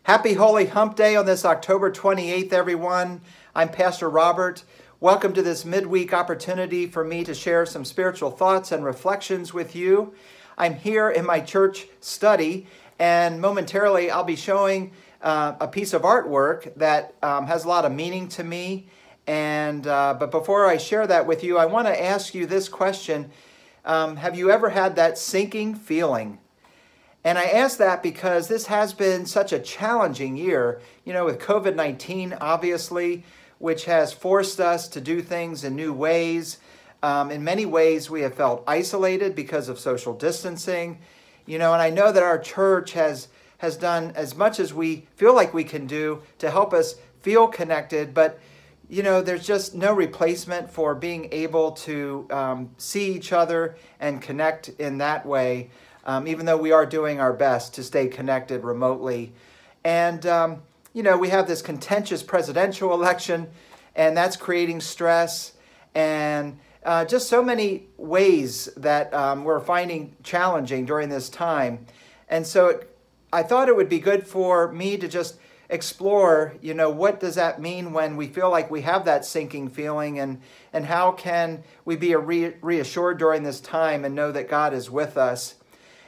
Happy Holy Hump Day on this October 28th, everyone. I'm Pastor Robert. Welcome to this midweek opportunity for me to share some spiritual thoughts and reflections with you. I'm here in my church study, and momentarily I'll be showing a piece of artwork that has a lot of meaning to me. But before I share that with you, I want to ask you this question. Have you ever had that sinking feeling? And I ask that because this has been such a challenging year, with COVID-19, obviously, which has forced us to do things in new ways. In many ways, we have felt isolated because of social distancing, and I know that our church has done as much as we feel like we can do to help us feel connected, but there's just no replacement for being able to see each other and connect in that way. Even though we are doing our best to stay connected remotely. And, we have this contentious presidential election, and that's creating stress, and just so many ways that we're finding challenging during this time. And so I thought it would be good for me to just explore, what does that mean when we feel like we have that sinking feeling, and how can we be reassured during this time and know that God is with us.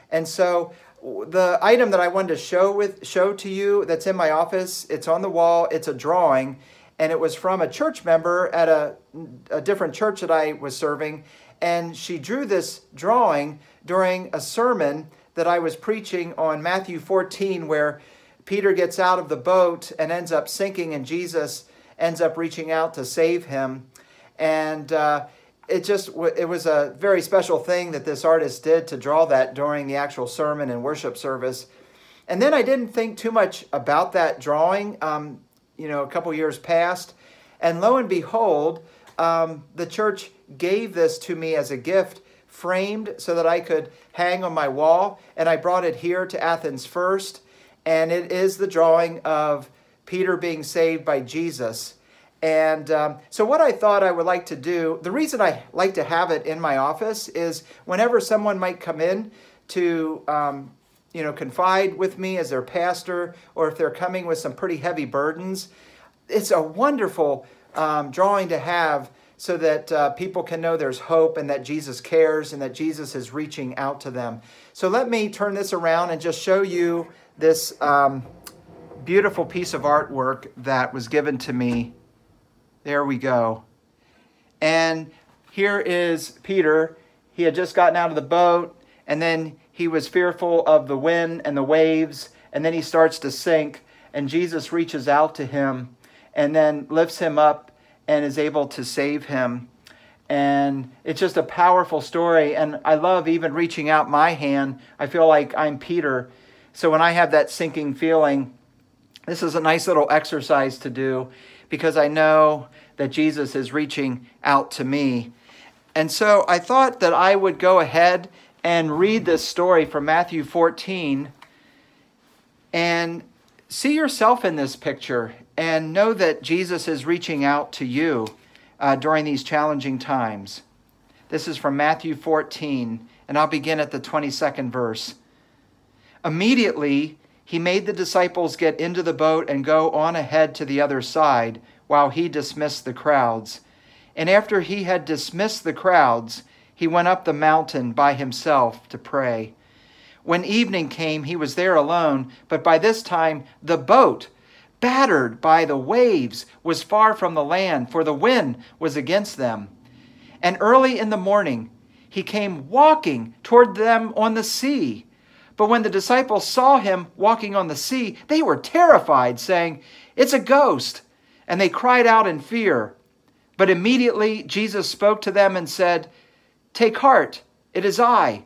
And so the item that I wanted to show to you that's in my office, it's on the wall, it's a drawing, and it was from a church member at a different church that I was serving, and she drew this drawing during a sermon that I was preaching on Matthew 14, where Peter gets out of the boat and ends up sinking, and Jesus ends up reaching out to save him. And it was a very special thing that this artist did to draw that during the actual sermon and worship service. And then I didn't think too much about that drawing, a couple years passed. And lo and behold, the church gave this to me as a gift, framed so that I could hang on my wall. And I brought it here to Athens first. And it is the drawing of Peter being saved by Jesus. And so what I thought I would like to do, the reason I like to have it in my office is whenever someone might come in to, confide with me as their pastor, or if they're coming with some pretty heavy burdens, it's a wonderful drawing to have so that people can know there's hope and that Jesus cares and that Jesus is reaching out to them. So let me turn this around and just show you this beautiful piece of artwork that was given to me. There we go. And here is Peter. He had just gotten out of the boat, and then he was fearful of the wind and the waves, and then he starts to sink, and Jesus reaches out to him and then lifts him up and is able to save him. And it's just a powerful story, and I love even reaching out my hand. I feel like I'm Peter. So when I have that sinking feeling, this is a nice little exercise to do, because I know that Jesus is reaching out to me. And so I thought that I would go ahead and read this story from Matthew 14 and see yourself in this picture and know that Jesus is reaching out to you during these challenging times. This is from Matthew 14, and I'll begin at the 22nd verse. Immediately, he made the disciples get into the boat and go on ahead to the other side while he dismissed the crowds. And after he had dismissed the crowds, he went up the mountain by himself to pray. When evening came, he was there alone, but by this time the boat, battered by the waves, was far from the land, for the wind was against them. And early in the morning, he came walking toward them on the sea. But when the disciples saw him walking on the sea, they were terrified, saying, "It's a ghost." And they cried out in fear. But immediately Jesus spoke to them and said, "Take heart, it is I.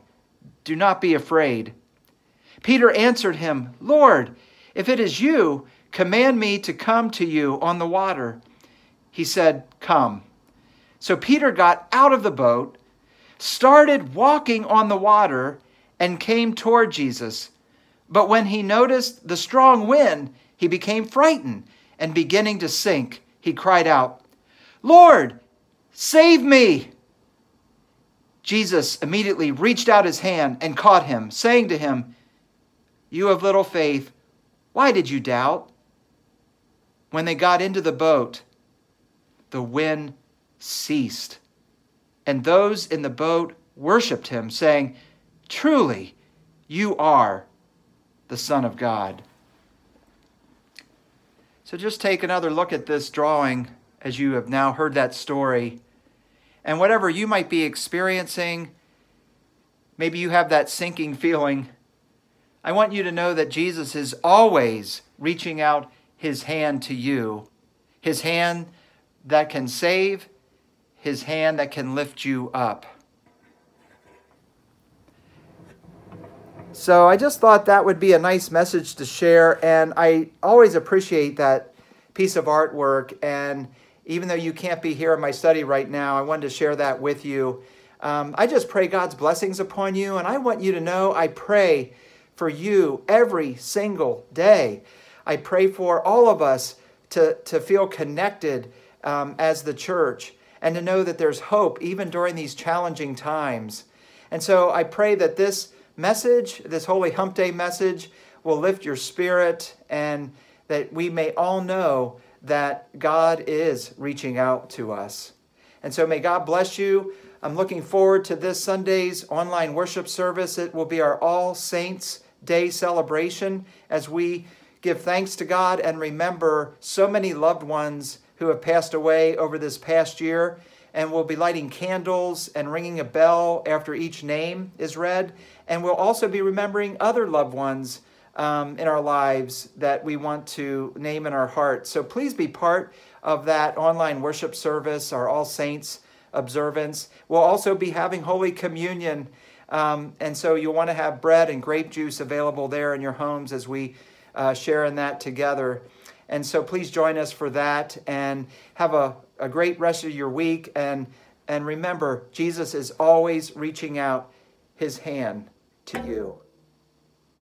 Do not be afraid." Peter answered him, "Lord, if it is you, command me to come to you on the water." He said, "Come." So Peter got out of the boat, started walking on the water, and came toward Jesus. But when he noticed the strong wind, he became frightened, and beginning to sink, he cried out, "Lord, save me!" Jesus immediately reached out his hand and caught him, saying to him, "You of little faith, Why did you doubt? When they got into the boat, the wind ceased, and those in the boat worshiped him, saying, "Truly, you are the Son of God." So just take another look at this drawing as you have now heard that story. And whatever you might be experiencing, maybe you have that sinking feeling, I want you to know that Jesus is always reaching out his hand to you, his hand that can save, his hand that can lift you up. So I just thought that would be a nice message to share, and I always appreciate that piece of artwork. And even though you can't be here in my study right now, I wanted to share that with you. I just pray God's blessings upon you, and I want you to know I pray for you every single day. I pray for all of us to feel connected as the church, and to know that there's hope even during these challenging times. And so I pray that this message, this Holy Hump Day message, will lift your spirit, and that we may all know that God is reaching out to us. And so may God bless you. I'm looking forward to this Sunday's online worship service. It will be our All Saints Day celebration as we give thanks to God and remember so many loved ones who have passed away over this past year. And we'll be lighting candles and ringing a bell after each name is read. And we'll also be remembering other loved ones in our lives that we want to name in our heart. So please be part of that online worship service, our All Saints observance. We'll also be having Holy Communion. And so you'll want to have bread and grape juice available there in your homes as we share in that together. And so please join us for that, and have a great rest of your week. And remember, Jesus is always reaching out his hand to you.